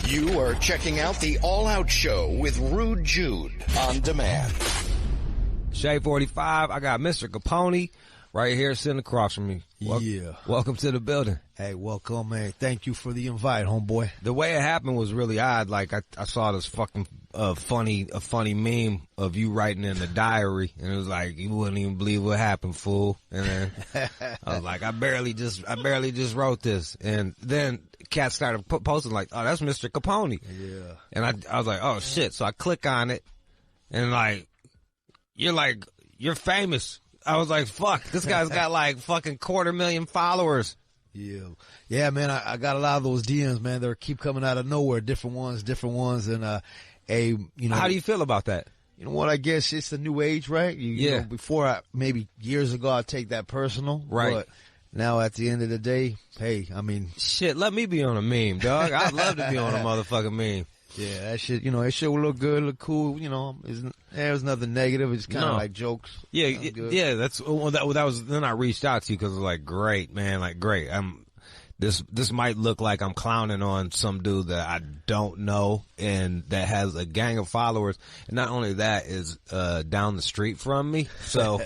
You are checking out the All Out Show with Rude Jude on demand. Shea 45, I got Mr. Capone right here sitting across from me. Welcome to the building. Hey, welcome, man. Thank you for the invite, homeboy. The way it happened was really odd. Like, I saw this fucking funny meme of you writing in the diary, and it was like, you wouldn't even believe what happened, fool. And then I was like, I barely just wrote this. And then cats started posting like, oh, that's Mr. Capone. Yeah. And I was like, oh shit. So I click on it, and you're famous. I was like, fuck, this guy's got like fucking 250,000 followers. Yeah, man, I got a lot of those DMs, man. They keep coming out of nowhere, different ones. And, how do you feel about that? You know what? I guess it's the new age, right? You know, before, maybe years ago, I'd take that personal. Right. But now at the end of the day, hey, I mean. Shit, let me be on a meme, dog. I'd love to be on a motherfucking meme. Yeah, that shit, that shit will look good, look cool, there's nothing negative. It's kind of like jokes. Yeah, that was, then I reached out to you because it was like, great, man, like, great. This might look like I'm clowning on some dude that I don't know and that has a gang of followers. And not only that is, down the street from me. So,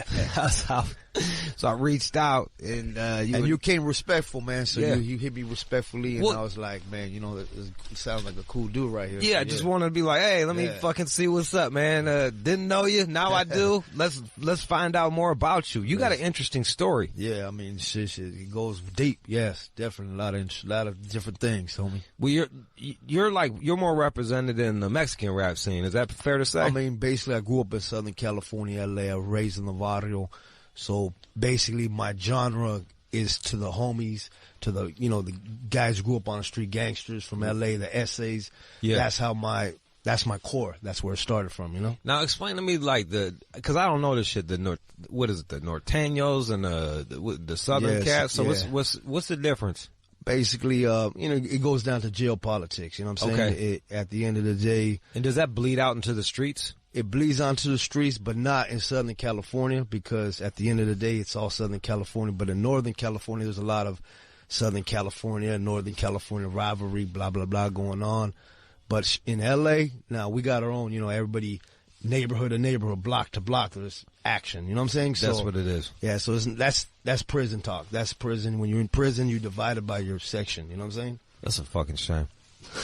so I reached out and, you came respectful, man. So you hit me respectfully and I was like, man, it sounds like a cool dude right here. Yeah, so, I just wanted to be like, hey, let me fucking see what's up, man. Didn't know you. Now I do. Let's find out more about you. You got an interesting story. Yeah, I mean, shit, it goes deep. Yes, definitely a lot of different things, homie. Well, you're more represented in the Mexican rap scene. Is that fair to say? I mean, basically, I grew up in Southern California, LA. I was raised in the barrio. So basically my genre is to the homies, to the, the guys who grew up on the street, gangsters from LA, the essays. Yeah. That's my core. That's where it started from, Now explain to me like cause I don't know this shit, what is it, the Norteños and the Southern cats? So what's the difference? Basically, it goes down to jail politics, you know what I'm saying? Okay. At the end of the day. And does that bleed out into the streets? It bleeds onto the streets, but not in Southern California, because at the end of the day, it's all Southern California. But in Northern California, there's a lot of Southern California, Northern California rivalry, blah, blah, blah going on. But in L.A., now we got our own, everybody, neighborhood to neighborhood, block to block, there's action. You know what I'm saying? That's what it is. Yeah, so that's prison talk. That's prison. When you're in prison, you're divided by your section. You know what I'm saying? That's a fucking shame.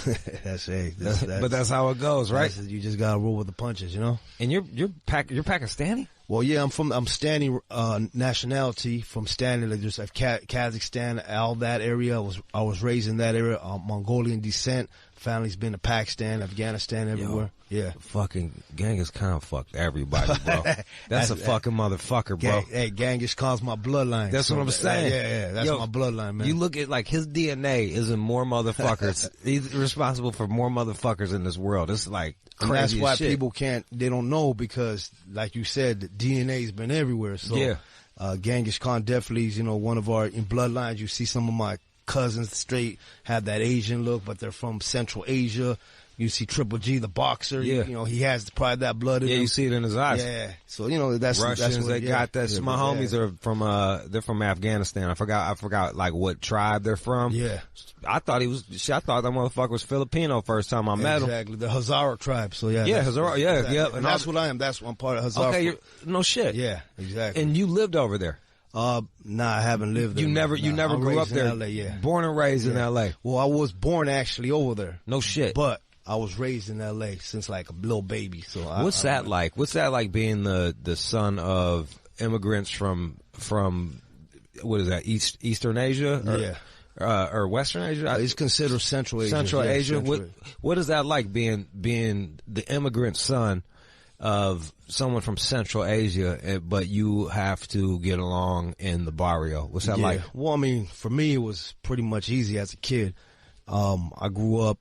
But that's how it goes, right? You just gotta roll with the punches, And you're Pakistani? Well, yeah, I'm Stani nationality from Stani, like just Kazakhstan, all that area. I was raised in that area, Mongolian descent. Family's been to Pakistan, Afghanistan, everywhere. The fucking Genghis Khan fucked everybody, bro. That's a fucking motherfucker, bro. Hey, Genghis Khan's my bloodline. That's what I'm saying. Yeah, that's my bloodline, man. You look at like his DNA is in more motherfuckers. He's responsible for more motherfuckers in this world. It's like crazy. And that's why shit. People they don't know, because like you said, the DNA's been everywhere. So Genghis Khan definitely is, one of our in bloodlines. You see some of my cousins straight have that Asian look, but they're from Central Asia. You see Triple G, the boxer. Yeah. He has probably that blood in him. Yeah, you see it in his eyes. Yeah. So, that's Russians, that's they got that. Yeah, my homies are from, they're from Afghanistan. I forgot like what tribe they're from. Yeah. I thought that motherfucker was Filipino first time I met him. Exactly. The Hazara tribe. So yeah. Yeah, Hazara. Yeah, exactly. yeah. And that's what I am. That's one part of Hazara. Okay, no shit. Yeah, exactly. And you lived over there? Nah, I haven't lived there. You never grew up there? In LA, yeah. Born and raised in LA? Well, I was born actually over there. No shit. But I was raised in LA since like a little baby. So what's that like? What's that like being the son of immigrants from what is that, Eastern Asia? Or Western Asia? It's considered Central Asia. Central Asia. What is that like being the immigrant son of someone from Central Asia, but you have to get along in the barrio? What's that like? Well, I mean, for me, it was pretty much easy as a kid. I grew up,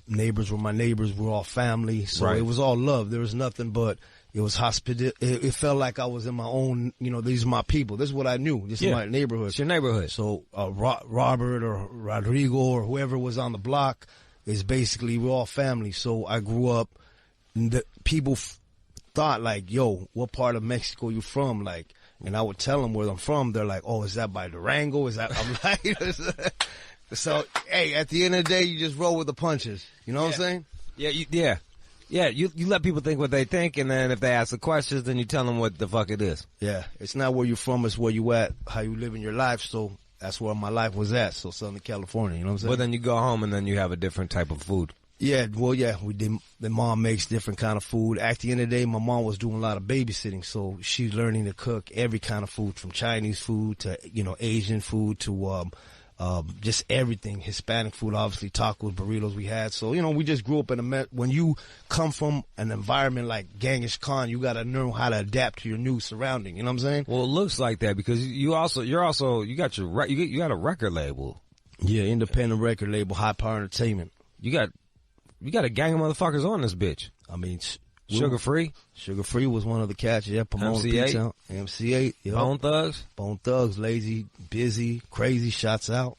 neighbors were my neighbors, we're all family, so It was all love. There was nothing but, it was it felt like I was in my own, these are my people. This is what I knew. This is my neighborhood. It's your neighborhood. So, Robert or Rodrigo or whoever was on the block is basically, we're all family. So I grew up, people thought like, yo, what part of Mexico you from? Like, and I would tell them where I'm from. They're like, oh, is that by Durango? Is that, I'm like, So, hey, at the end of the day, you just roll with the punches. You know what I'm saying? Yeah, you let people think what they think, and then if they ask the questions, then you tell them what the fuck it is. Yeah, it's not where you're from, it's where you at, how you living your life. So that's where my life was at. So Southern California, you know what I'm saying? But then you go home and then you have a different type of food. Yeah, well, yeah, we did. The mom makes different kind of food. At the end of the day, my mom was doing a lot of babysitting, so she's learning to cook every kind of food, from Chinese food to Asian food to just everything. Hispanic food, obviously tacos, burritos we had. So we just grew up when you come from an environment like Genghis Khan, you got to know how to adapt to your new surrounding. You know what I'm saying? Well, it looks like that because you got a record label. Yeah, independent record label, High Power Entertainment. You got a gang of motherfuckers on this bitch. I mean, Sugar Free? Sugar Free was one of the cats, yeah. MC8? MC8, yeah. Bone Thugs? Bone Thugs, Lazy, Busy, Crazy, Shots Out.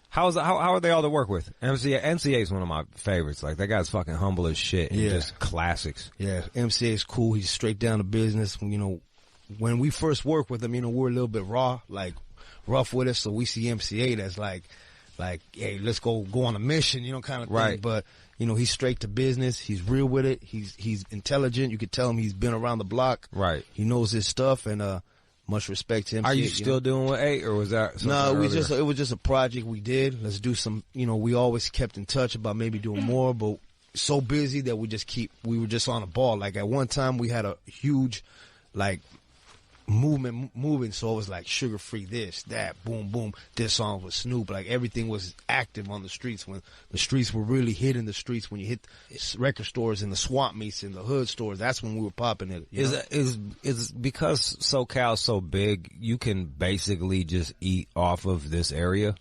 How are they all to work with? MC8 is one of my favorites. Like, that guy's fucking humble as shit and just classics. Yeah, MC8 is cool. He's straight down to business. When we first worked with him, we're a little bit raw, like rough with us, so we see MC8 as like, hey, let's go on a mission, kind of thing. Right. But he's straight to business. He's real with it. He's intelligent. You could tell him he's been around the block. Right. He knows his stuff, and much respect to him. Are you still doing with 8, or was that something earlier? It was just a project we did. Let's do some. We always kept in touch about maybe doing more, but so busy that we were just on a ball. Like at one time we had a huge, moving, so it was like Sugar Free, this, that, boom, boom. This song was Snoop. Like everything was active on the streets when the streets were really hitting the streets. When you hit record stores and the swap meets and the hood stores, that's when we were popping it. Is because SoCal's so big, you can basically just eat off of this area?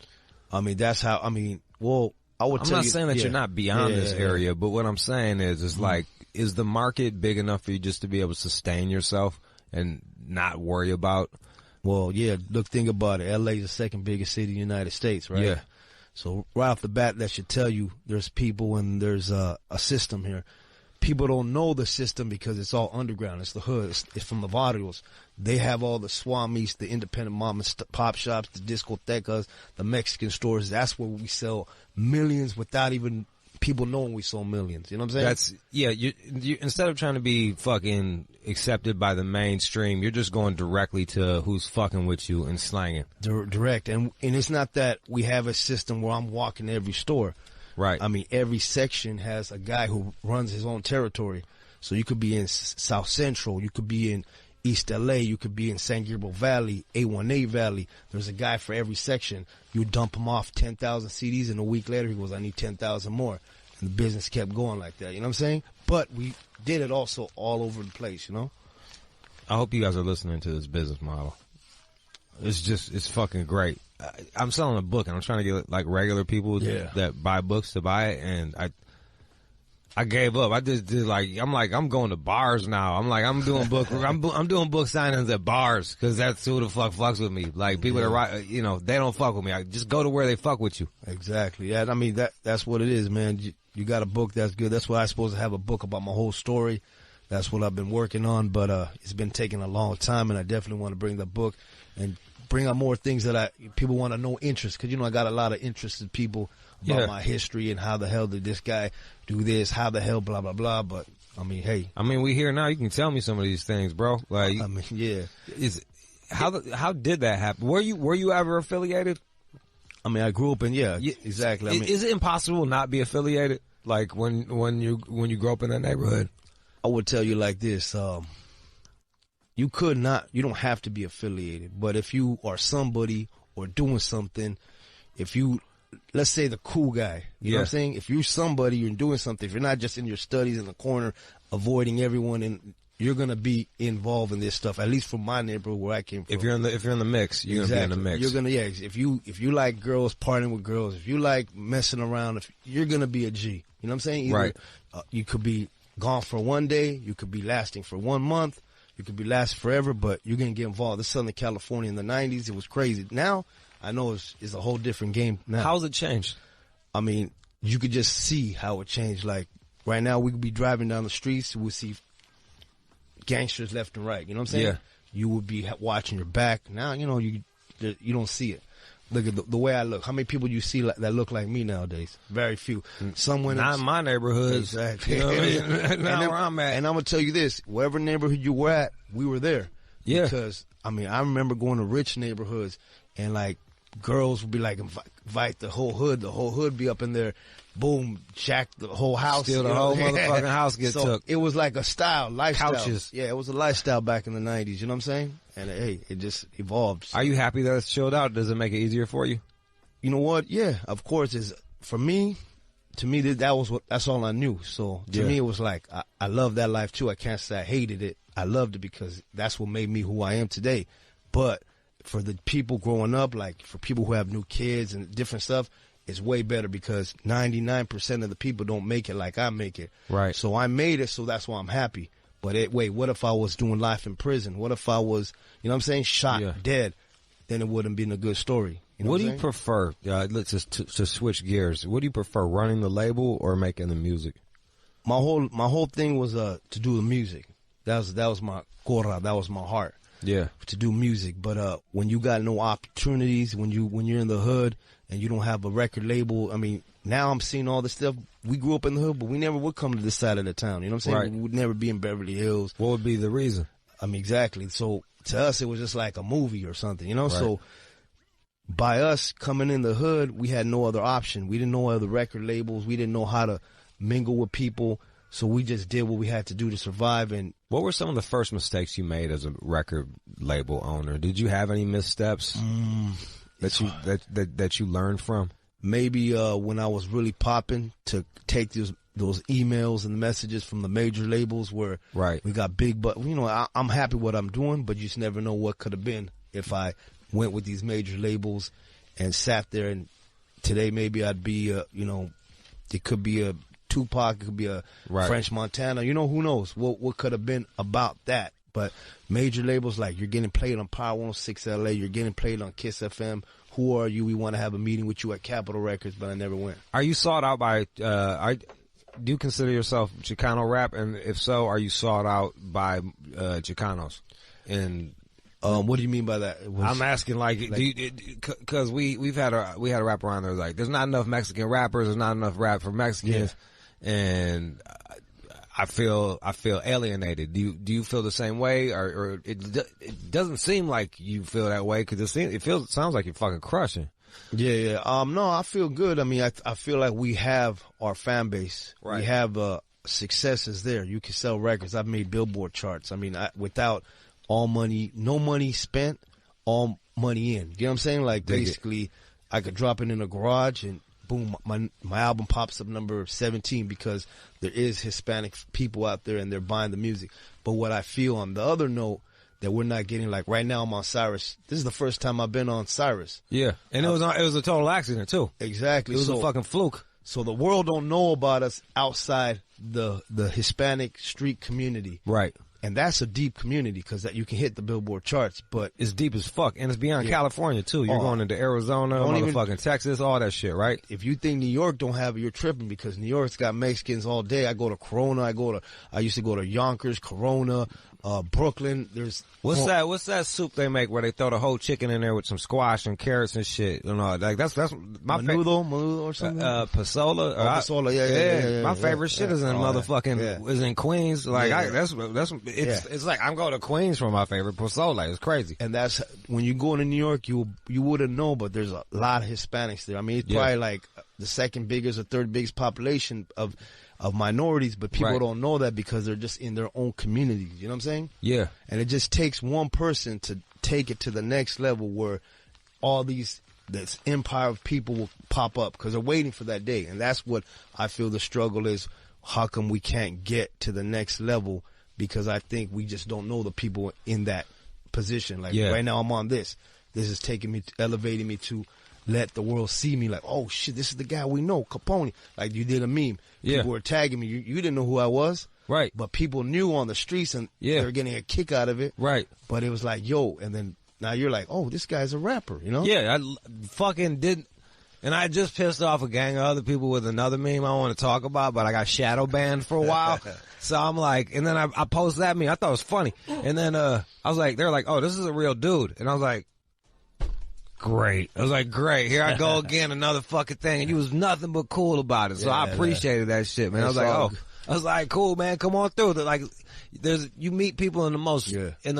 I mean, that's how. I mean, well, I would. I'm not saying that you're not beyond this area, but what I'm saying is like, is the market big enough for you just to be able to sustain yourself and not worry about? Well, yeah, look, think about it. LA is the second biggest city in the United States, right? Yeah. So right off the bat, that should tell you there's people and there's a system here. People don't know the system because it's all underground. It's the hood. It's from the barrios. They have all the swamis, the independent mom and pop shops, the discotecas, the Mexican stores. That's where we sell millions without even people knowing we sold millions. You know what I'm saying? You instead of trying to be fucking accepted by the mainstream, you're just going directly to who's fucking with you and slanging. Direct. And it's not that we have a system where I'm walking every store. Right. I mean, every section has a guy who runs his own territory. So you could be in South Central. You could be in East LA. You could be in San Gabriel Valley, A1A Valley. There's a guy for every section. You dump him off 10,000 CDs, and a week later he goes, I need 10,000 more. And the business kept going like that. You know what I'm saying? But we did it also all over the place, I hope you guys are listening to this business model. It's fucking great. I'm selling a book, and I'm trying to get like regular people that buy books to buy it, and I gave up. I just did I'm going to bars now. I'm doing book signings at bars because that's who the fuck fucks with me. Like people that they don't fuck with me. I just go to where they fuck with you. Exactly. Yeah. I mean that's what it is, man. You got a book that's good. That's why I'm supposed to have a book about my whole story. That's what I've been working on, but it's been taking a long time, and I definitely want to bring the book and bring out more things that people want to know interest, because I got a lot of interested people about my history and how the hell did this guy do this, how the hell blah blah blah. But I mean, hey, we here now. You can tell me some of these things, bro. Like, I mean, yeah. How did that happen? Were you ever affiliated? I mean, I grew up in exactly. I mean, is it impossible not be affiliated? Like when you grow up in that neighborhood? I would tell you like this. You don't have to be affiliated, but if you are somebody or doing something, let's say the cool guy, you know what I'm saying? If you're somebody, you're doing something, if you're not just in your studies in the corner, avoiding everyone, and you're going to be involved in this stuff, at least from my neighborhood where I came from. If you're in the mix, you're going to be in the mix. You're going to, if you like girls, partying with girls, if you like messing around, you're going to be a G. You know what I'm saying? Right. You could be gone for one day, you could be lasting for 1 month, you could be lasting forever, but you're going to get involved. This Southern California in the 90s, it was crazy. Now, I know it's a whole different game now. How's it changed? I mean, you could just see how it changed. Like, right now, we could be driving down the streets, we'll see gangsters left and right. You know what I'm saying? Yeah. You would be watching your back. Now, you don't see it. look at the way I look. How many people you see that look like me nowadays? Very few. Someone Not in my neighborhood. Exactly. You know what I mean? Not where I'm at. And I'm gonna tell you this: whatever neighborhood you were at, we were there. Yeah. Because I mean, I remember going to rich neighborhoods and like girls would be like invite the whole hood be up in there. Boom, jack the whole house. Still the whole motherfucking house get so took. It was like a lifestyle. Couches. Yeah, it was a lifestyle back in the 90s, you know what I'm saying? And hey, it just evolved. Are you happy that it's chilled out? Does it make it easier for you? You know what? Yeah, of course. To me, that's all I knew. So to me, it was like, I love that life too. I can't say I hated it. I loved it because that's what made me who I am today. But for the people growing up, like for people who have new kids and different stuff, it's way better because 99% of the people don't make it like I make it. Right. So I made it, so that's why I'm happy. But wait, what if I was doing life in prison? What if I was, you know what I'm saying, shot, dead? Then it wouldn't been a good story. You know what do you saying? prefer? Let's just to switch gears. What do you prefer, running the label or making the music? My whole thing was to do the music. That was my cora. That was my heart. Yeah. To do music. But when you got no opportunities, when you're in the hood and you don't have a record label, I mean, now I'm seeing all this stuff. We grew up in the hood, but we never would come to this side of the town. You know what I'm saying? Right. We would never be in Beverly Hills. What would be the reason? I mean, exactly. So to us, it was just like a movie or something, you know? Right. So by us coming in the hood, we had no other option. We didn't know other record labels. We didn't know how to mingle with people. So we just did what we had to do to survive. And what were some of the first mistakes you made as a record label owner? Did you have any missteps that you learned from? Maybe when I was really popping, to take those emails and messages from the major labels where we got big, but you know, I'm happy what I'm doing, but you just never know what could have been if I went with these major labels and sat there. And today maybe I'd be, you know, it could be a Tupac, it could be a French Montana. You know, who knows what could have been about that. But major labels, like, you're getting played on Power 106 LA, you're getting played on Kiss FM. Who are you? We want to have a meeting with you at Capitol Records, but I never went. Are you sought out by, do you consider yourself Chicano rap? And if so, are you sought out by Chicanos? And what do you mean by that? I'm asking, because we had a rapper on there like, there's not enough Mexican rappers, there's not enough rap for Mexicans, and I feel alienated. Do you feel the same way, or it doesn't seem like you feel that way because it sounds like you're fucking crushing. Yeah. No, I feel good. I mean, I feel like we have our fan base. Right. We have successes there. You can sell records. I've made Billboard charts. I mean, without all money, no money spent, all money in. You know what I'm saying? Like, basically, I could drop it in a garage and boom, my album pops up number 17 because there is Hispanic people out there and they're buying the music. But what I feel on the other note, that we're not getting, like right now I'm on Cyrus. This is the first time I've been on Cyrus. Yeah, and it was a total accident too. Exactly. It was a fucking fluke. So the world don't know about us outside the Hispanic street community. Right. And that's a deep community because that you can hit the Billboard charts, but it's deep as fuck, and it's beyond California too. You're going into Arizona, motherfucking Texas, all that shit, right? If you think New York don't have it, you're tripping because New York's got Mexicans all day. I go to Corona, I used to go to Yonkers, Corona, Brooklyn. What's that soup they make where they throw the whole chicken in there with some squash and carrots and shit? You know, like that's my menudo or something. Pasola. Pasola, yeah. My favorite shit is in motherfucking is in Queens. Like it's like I'm going to Queens for my favorite Pasola. It's crazy. And that's when you go into New York, you wouldn't know, but there's a lot of Hispanics there. I mean, it's probably like the second biggest or third biggest population of minorities, but people don't know that because they're just in their own communities. You know what I'm saying? Yeah. And it just takes one person to take it to the next level where all this empire of people will pop up because they're waiting for that day. And that's what I feel the struggle is. How come we can't get to the next level? Because I think we just don't know the people in that position. Like right now I'm on this. This is elevating me to let the world see me like, oh shit, this is the guy we know, Capone. Like you did a meme. People were tagging me. You didn't know who I was. Right. But people knew on the streets and they were getting a kick out of it. Right. But it was like, yo, and then now you're like, oh, this guy's a rapper, you know? Yeah, I fucking didn't. And I just pissed off a gang of other people with another meme I want to talk about, but I got shadow banned for a while. So I'm like, and then I posted that meme. I thought it was funny. And then I was like, they're like, oh, this is a real dude. And I was like, great. I was like, great. Here I go again, another fucking thing. And you was nothing but cool about it. So I appreciated that shit, man. I was like, cool, man. Come on through. Like, you meet people in the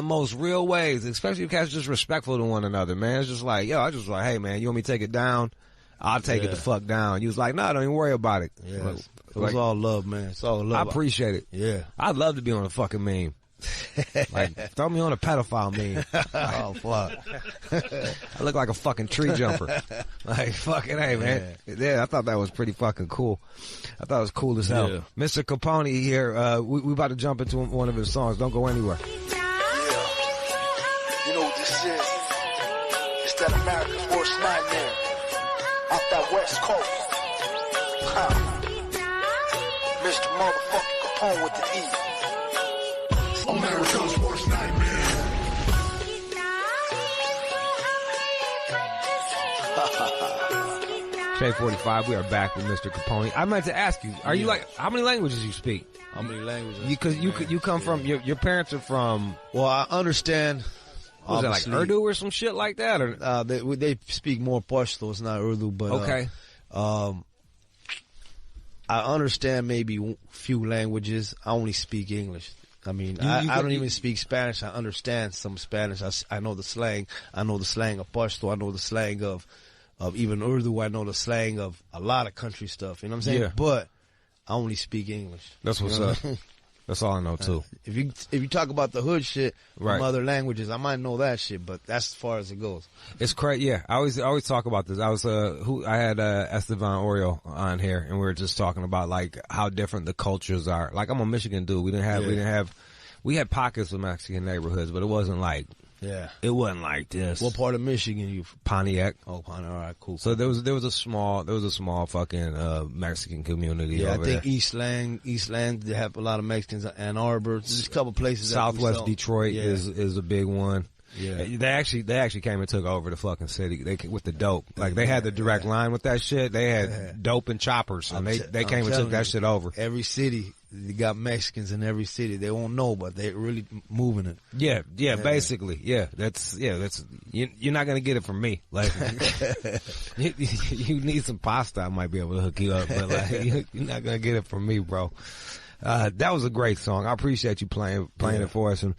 most real ways, especially if cats just respectful to one another, man. It's just like, yo, I just like, hey, man, you want me to take it down? I'll take it the fuck down. You was like, no, don't even worry about it. Yeah. It was all love, man. It's all love. I appreciate it. Yeah. I'd love to be on a fucking meme. Like, throw me on a pedophile meme. Oh, fuck. I look like a fucking tree jumper. Like, fucking, hey, man. Yeah, I thought that was pretty fucking cool. I thought it was cool as hell. Yeah. Mr. Capone here, we about to jump into one of his songs. Don't go anywhere. Yeah. You know what this is? It's that America's worst nightmare. Off that West Coast. Huh. Mr. Motherfucking Capone with the E. America's worst nightmare. Shade 45, we are back with Mr. Capone. I meant to ask you, are you like, how many languages you speak? How many languages? Because you come from, your parents are from. Well, I understand. Was it like Urdu or some shit like that? Or they speak more Pashto. It's not Urdu, but okay. I understand maybe a few languages. I only speak English. I mean, I don't even speak Spanish. I understand some Spanish. I know the slang. I know the slang of Pashto. I know the slang of even Urdu. I know the slang of a lot of country stuff. You know what I'm saying? Yeah. But I only speak English. That's what's up. That's all I know too. If you talk about the hood shit right. from other languages, I might know that shit, but that's as far as it goes. It's crazy. Yeah, I always talk about this. I had Estevan Oriol on here, and we were just talking about like how different the cultures are. Like, I'm a Michigan dude. We had pockets of Mexican neighborhoods, but it wasn't like it wasn't like this. What part of Michigan you from? Pontiac. Oh, Pontiac. All right, cool. So there was a small fucking Mexican community. Yeah, over I think there. Eastland, they have a lot of Mexicans. Ann Arbor, there's a couple places. Southwest Detroit is a big one. Yeah, they actually came and took over the fucking city. With the dope, like they had the direct line with that shit. They had dope and choppers, and they came and took that shit over. Every city, they got Mexicans in every city. They won't know, but they're really moving it. Yeah, basically, that's you're not gonna get it from me. Like you need some pasta, I might be able to hook you up, but like you're not gonna get it from me, bro. That was a great song. I appreciate you playing it for us and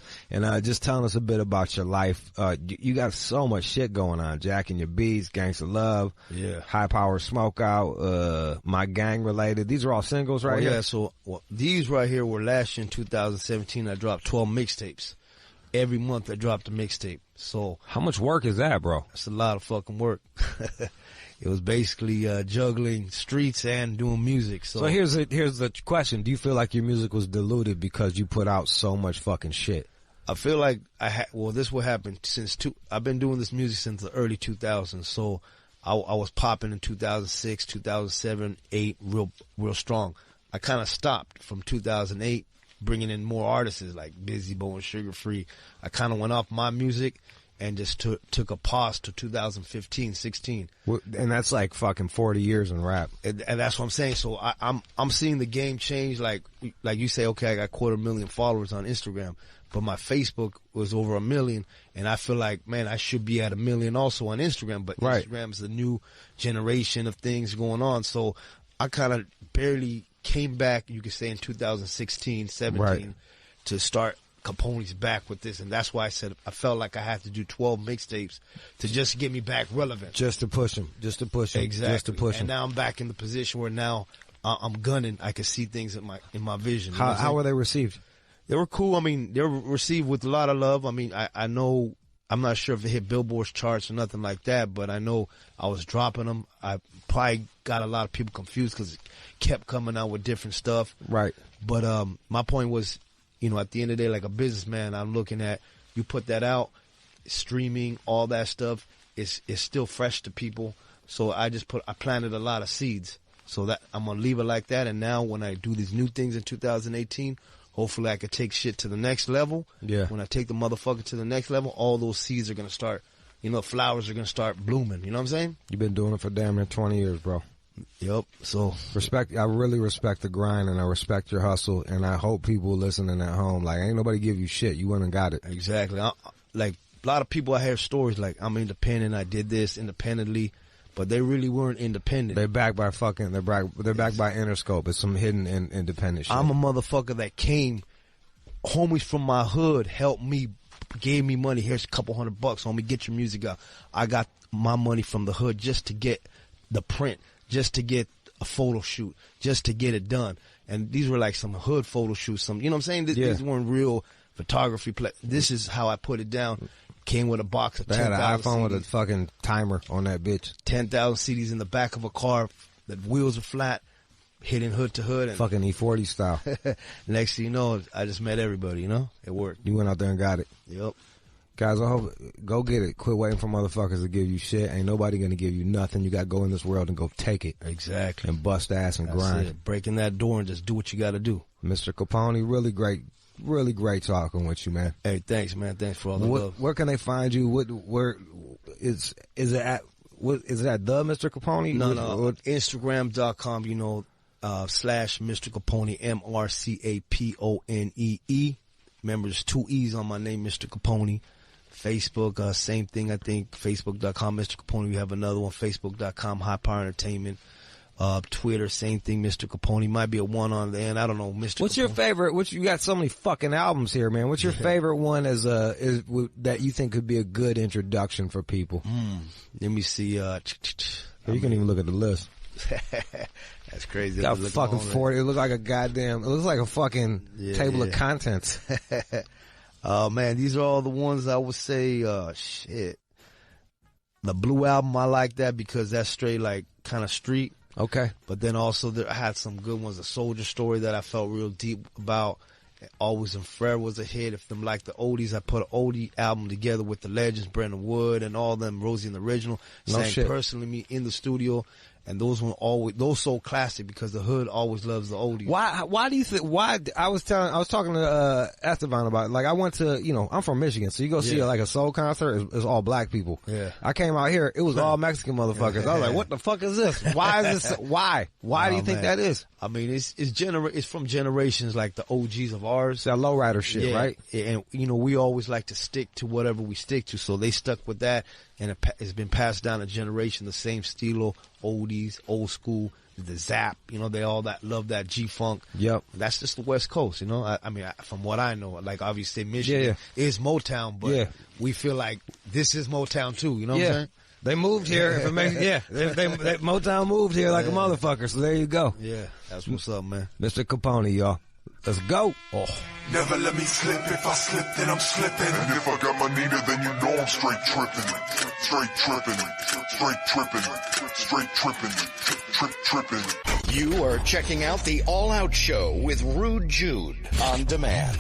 just telling us a bit about your life. You got so much shit going on. Jack and Your Beats, Gangsta Love, High Power Smokeout, My Gang Related. These are all singles right here? Yeah, so these right here were last year in 2017. I dropped 12 mixtapes. Every month I dropped a mixtape. So how much work is that, bro? It's a lot of fucking work. It was basically juggling streets and doing music. So here's the question: do you feel like your music was diluted because you put out so much fucking shit? I feel like this what happened since I've been doing this music since the early 2000s. So I was popping in 2006, 2007, 8, real strong. I kind of stopped from 2008, bringing in more artists like Busy Bo and Sugar Free. I kind of went off my music and just took a pause to 2015, 16. And that's like fucking 40 years in rap. And that's what I'm saying. So I'm seeing the game change. Like you say, okay, I got 250,000 followers on Instagram, but my Facebook was over 1 million. And I feel like, man, I should be at 1 million also on Instagram, but right. Instagram's the new generation of things going on. So I kind of barely came back, you could say in 2016, 17 right. to start Capone's back with this, and that's why I said I felt like I had to do 12 mixtapes to just get me back relevant. Just to push him. Exactly. Just to push him. And now I'm back in the position where now I'm gunning. I can see things in my vision. How were they received? They were cool. I mean, they were received with a lot of love. I mean, I know, I'm not sure if it hit Billboard's charts or nothing like that, but I know I was dropping them. I probably got a lot of people confused because it kept coming out with different stuff. Right. But my point was, you know, at the end of the day, like a businessman, I'm looking at, you put that out, streaming, all that stuff is still fresh to people. So I planted a lot of seeds. So that I'm going to leave it like that. And now when I do these new things in 2018, hopefully I could take shit to the next level. Yeah. When I take the motherfucker to the next level, all those seeds are going to start, you know, flowers are going to start blooming. You know what I'm saying? You've been doing it for damn near 20 years, bro. Yep. So I really respect the grind and I respect your hustle, and I hope people listening at home, like, ain't nobody give you shit. You went and got it. Exactly. Like a lot of people I hear stories like, I'm independent, I did this independently, but they really weren't independent. They're backed by fucking, they're backed by Interscope. It's some hidden independent shit. I'm a motherfucker that came, homies from my hood helped me, gave me money. Here's a couple $100, homie, get your music out. I got my money from the hood just to get the print, just to get a photo shoot, just to get it done. And these were like some hood photo shoots, some, you know what I'm saying? These weren't real photography. This is how I put it down. Came with a box of 10,000 CDs. They had an iPhone CDs. with a fucking timer on that bitch. 10,000 CDs in the back of a car. The wheels are flat, hitting hood to hood. And Fucking E40 style. next thing you know, I just met everybody, you know? It worked. You went out there and got it. Yep. Guys, I hope, go get it. Quit waiting for motherfuckers to give you shit. Ain't nobody gonna give you nothing. You gotta go in this world and go take it. Exactly. And bust ass and That's grind. it. Breaking that door and just do what you gotta do. Mr. Capone, really great talking with you, man. Hey, thanks, man. Thanks for all the love. Where can they find you? Where is it at? Is it at the Mr. Capone? No. Instagram.com, you know, / Mr. Capone, MrCapone. Remember, there's 2 E's on my name, Mr. Capone. Facebook, same thing, I think. Facebook.com, Mr. Capone. We have another one. Facebook.com, High Power Entertainment. Twitter, same thing, Mr. Capone. Might be a 1 on the end. I don't know, Mr. What's Capone. your favorite? You got so many fucking albums here, man. What's your favorite one is that you think could be a good introduction for people? Let me see. You can even look at the list. That's crazy. Got fucking 40. It looks like a goddamn. It looks like a fucking table of contents. Man, these are all the ones I would say. Shit. The Blue album, I like that because that's straight like kind of street. Okay. But then also I had some good ones. The Soldier Story that I felt real deep about. Always and Forever was a hit. If them like the oldies, I put an oldie album together with the legends, Brendan Wood and all them, Rosie and the Original. Sang personally me in the studio. And those so classic because the hood always loves the oldies. Why do you think, I was talking to, Esteban about it. Like I went to, you know, I'm from Michigan, so you go see like a soul concert, it's all black people. Yeah. I came out here, it was all Mexican motherfuckers. I was like, what the fuck is this? Why is this, why do you think that is? I mean, it's from generations like the OGs of ours. That lowrider shit, right? And, you know, we always like to stick to whatever we stick to. So they stuck with that, and it's been passed down a generation, the same stilo, oldies, old school, the Zap, you know, they all love that G-Funk. Yep. That's just the West Coast, you know? I mean, from what I know, like obviously Michigan is Motown, but we feel like this is Motown too, you know what I'm saying? They moved here. Motown moved here like a motherfucker, so there you go. Yeah, that's what's up, man. Mr. Capone, y'all. Let's go. Oh. Never let me slip. If I slip, then I'm slipping. And if I got my Nina, then you know I'm straight tripping. Straight tripping. Straight tripping. Straight tripping. Tripping. You are checking out the All Out Show with Rude Jude on demand.